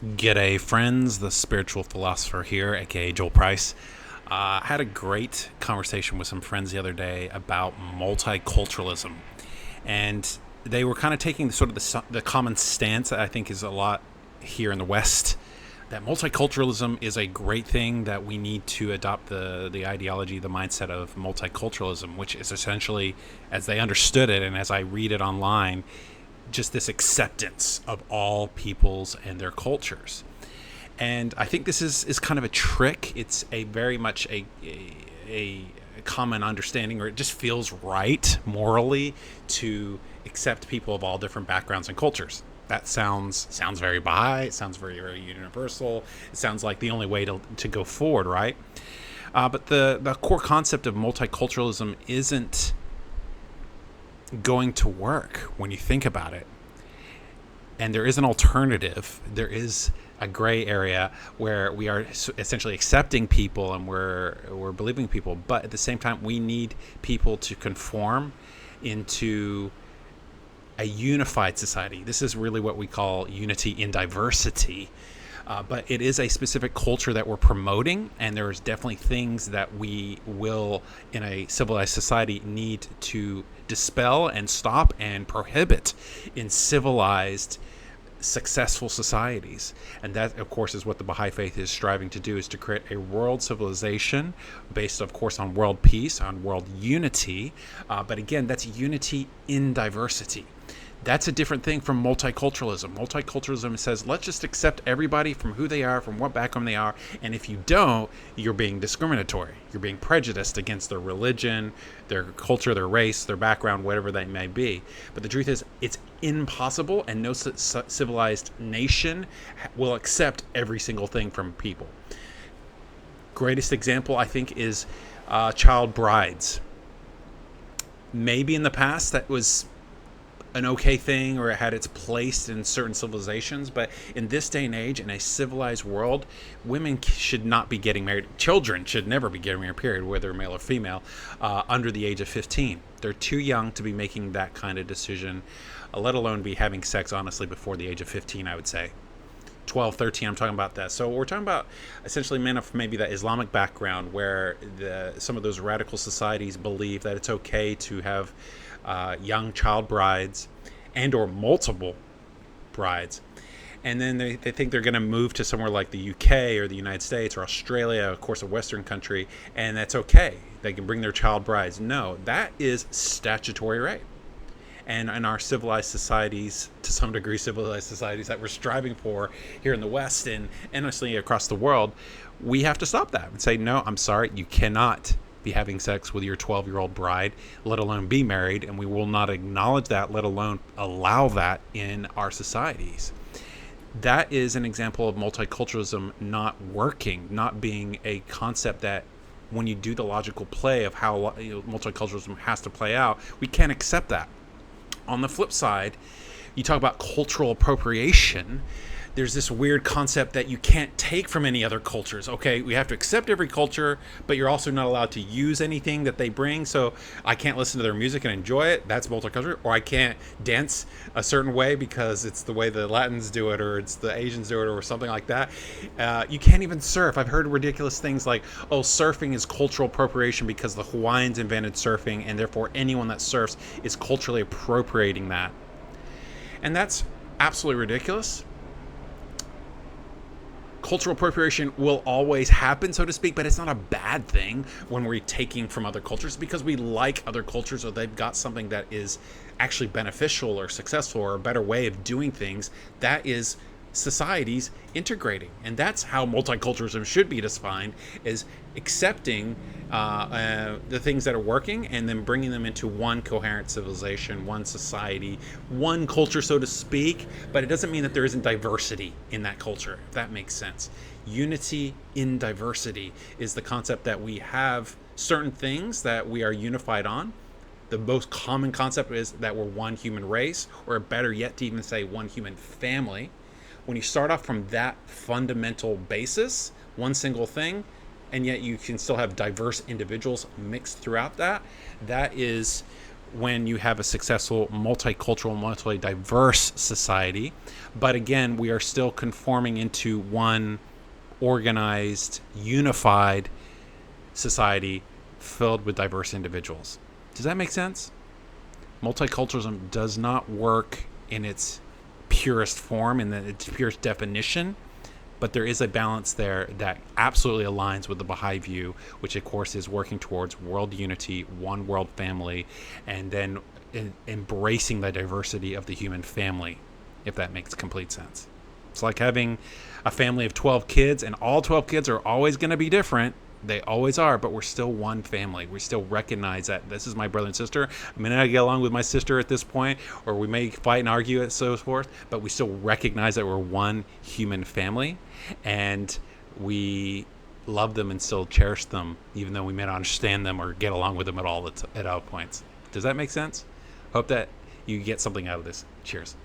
G'day, friends. The spiritual philosopher here, aka Joel Price. Had a great conversation with some friends the other day about multiculturalism, and they were kind of taking sort of the common stance that I think is a lot here in the West. That multiculturalism is a great thing. That we need to adopt the ideology, the mindset of multiculturalism, which is essentially, as they understood it, and as I read it online, just this acceptance of all peoples and their cultures. And I think this is kind of a trick. It's a very much a common understanding, or it just feels right morally to accept people of all different backgrounds and cultures. That sounds very Baha'i. It sounds very universal. It sounds like the only way to go forward, right? But the core concept of multiculturalism isn't going to work when you think about it. And there is an alternative. There is a gray area where we are essentially accepting people and we're believing people, but at the same time we need people to conform into a unified society. This is really what we call unity in diversity. But it is a specific culture that we're promoting, and there's definitely things that we will, in a civilized society, need to dispel and stop and prohibit in civilized, successful societies. And that, of course, is what the Baha'i Faith is striving to do, is to create a world civilization based, of course, on world peace, on world unity. But again, that's unity in diversity. That's a different thing from multiculturalism. Multiculturalism says, let's just accept everybody from who they are, from what background they are. And if you don't, you're being discriminatory. You're being prejudiced against their religion, their culture, their race, their background, whatever that may be. But the truth is, it's impossible, and no civilized nation will accept every single thing from people. Greatest example, I think, is child brides. Maybe in the past that was an okay thing, or it had its place in certain civilizations, but in this day and age, in a civilized world, women should not be getting married. Children should never be getting married, period, whether male or female, under the age of 15. They're too young to be making that kind of decision, let alone be having sex, honestly, before the age of 15, I would say. 12, 13, I'm talking about that. So we're talking about essentially men of maybe that Islamic background, where some of those radical societies believe that it's okay to have young child brides and or multiple brides. And then they think they're going to move to somewhere like the UK or the United States or Australia, of course a Western country, and that's okay. They can bring their child brides. No, that is statutory rape. And in our civilized societies, to some degree civilized societies that we're striving for here in the West and honestly across the world, we have to stop that and say, no, I'm sorry, you cannot be having sex with your 12-year-old bride, let alone be married, and we will not acknowledge that, let alone allow that in our societies. That is an example of multiculturalism not working, not being a concept that, when you do the logical play of how multiculturalism has to play out, we can't accept that. On the flip side, you talk about cultural appropriation. There's this weird concept that you can't take from any other cultures. Okay, we have to accept every culture, but you're also not allowed to use anything that they bring. So I can't listen to their music and enjoy it. That's multicultural. Or I can't dance a certain way because it's the way the Latins do it, or it's the Asians do it, or something like that. You can't even surf. I've heard ridiculous things like, oh, surfing is cultural appropriation because the Hawaiians invented surfing, and therefore anyone that surfs is culturally appropriating that. And that's absolutely ridiculous. Cultural appropriation will always happen, so to speak, but it's not a bad thing when we're taking from other cultures because we like other cultures, or they've got something that is actually beneficial or successful or a better way of doing things. That is societies integrating, and that's how multiculturalism should be defined, is accepting the things that are working and then bringing them into one coherent civilization, one society, one culture, so to speak. But it doesn't mean that there isn't diversity in that culture, if that makes sense. Unity in diversity is the concept that we have certain things that we are unified on. The most common concept is that we're one human race, or better yet, to even say one human family. When you start off from that fundamental basis, one single thing, and yet you can still have diverse individuals mixed throughout that, that is when you have a successful multicultural, multi-diverse society. But again, we are still conforming into one organized, unified society filled with diverse individuals. Does that make sense? Multiculturalism does not work in its purest form, in its purest definition, but there is a balance there that absolutely aligns with the Baha'i view, which of course is working towards world unity, one world family, and then embracing the diversity of the human family, if that makes complete sense. It's like having a family of 12 kids, and all 12 kids are always going to be different. They always are, but we're still one family. We still recognize that this is my brother and sister. I may not get along with my sister at this point, or we may fight and argue and so forth, but we still recognize that we're one human family, and we love them and still cherish them, even though we may not understand them or get along with them at all points. Does that make sense? Hope that you get something out of this. Cheers.